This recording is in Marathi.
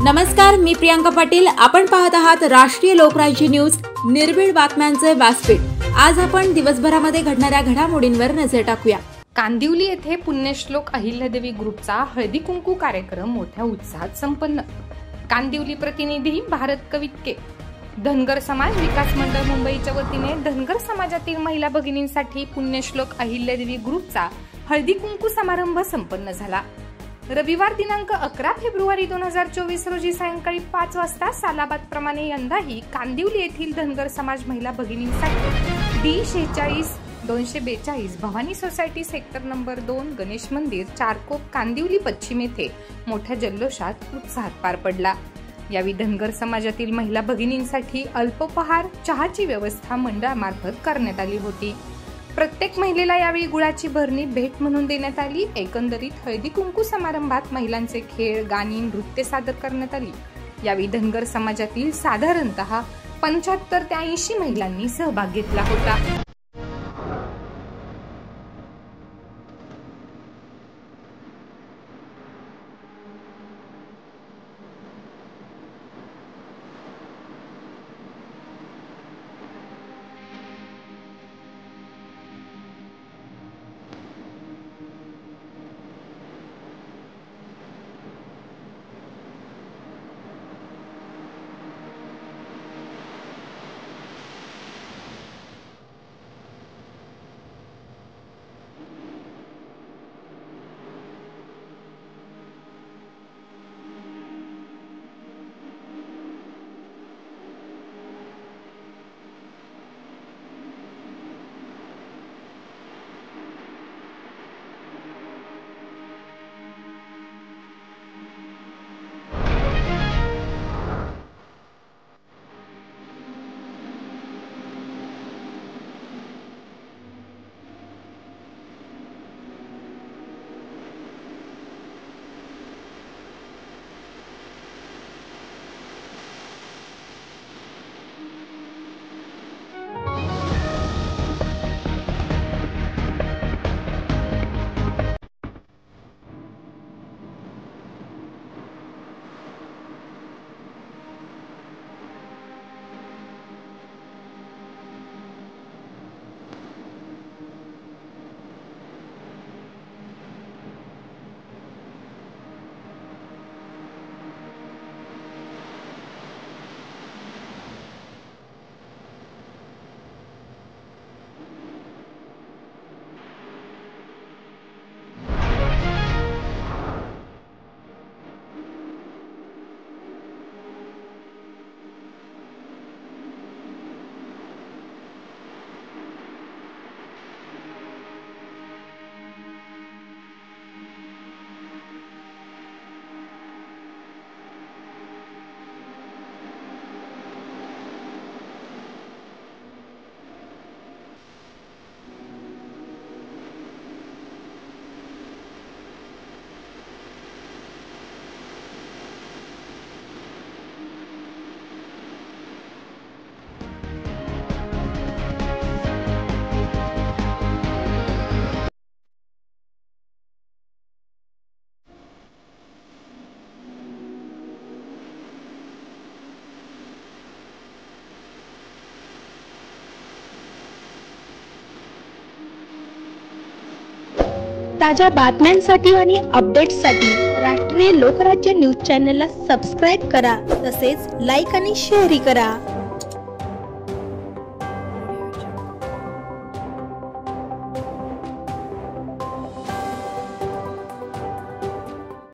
नमस्कार, मी प्रियांका पाटील। आपण पाहत आहात राष्ट्रीय लोकराज्य न्यूज, निर्भीड बातम्यांचे व्यासपीठ। आज आपण दिवसभरामध्ये घडणाऱ्या घडामोडींवर नजर टाकूया। कांदिवली येथे पुण्यश्लोक अहिल्यादेवी ग्रुपचा हळदी कुंकू कार्यक्रम मोठ्या उत्साहात संपन्न। कांदिवली प्रतिनिधी भारत कवितके। धनगर समाज विकास मंडळ मुंबईच्या वतीने धनगर समाजातील महिला भगिनींसाठी पुण्यश्लोक अहिल्यादेवी ग्रुपचा हळदी कुंकू समारंभ संपन्न झाला। रविवार दिनांक 11 फेब्रुवारी 2024 रोजी सायंकाळी 5 वाजता सालाबाद प्रमाणे यंदाही कांदिवली येथील धनगर समाज महिला भगिनींसाठी D46-242 Bhavani society sector number 2 Ganesh मंदिर चारकोप कांदिवली पश्चिम येथे मोठ्या जल्लोषात उत्साहात पार पडला। यावेळी धनगर समाजातील महिला भगिनींसाठी अल्पोपहार चहाची व्यवस्था मंडळामार्फत करण्यात आली होती। प्रत्येक महिलेला यावेळी गुळाची भरणी भेट म्हणून देण्यात आली। एकंदरीत हळदी कुंकू समारंभात महिलांचे खेळ, गाणी, नृत्य सादर करण्यात आली। यावेळी धनगर समाजातील साधारणतः 75 ते 80 महिलांनी सहभाग घेतला होता। ताज्या बातम्यांसाठी आणि अपडेट्ससाठी राष्ट्रीय लोकराज्य न्यूज चॅनलला सबस्क्राइब करा, तसेच लाईक आणि शेअर करा।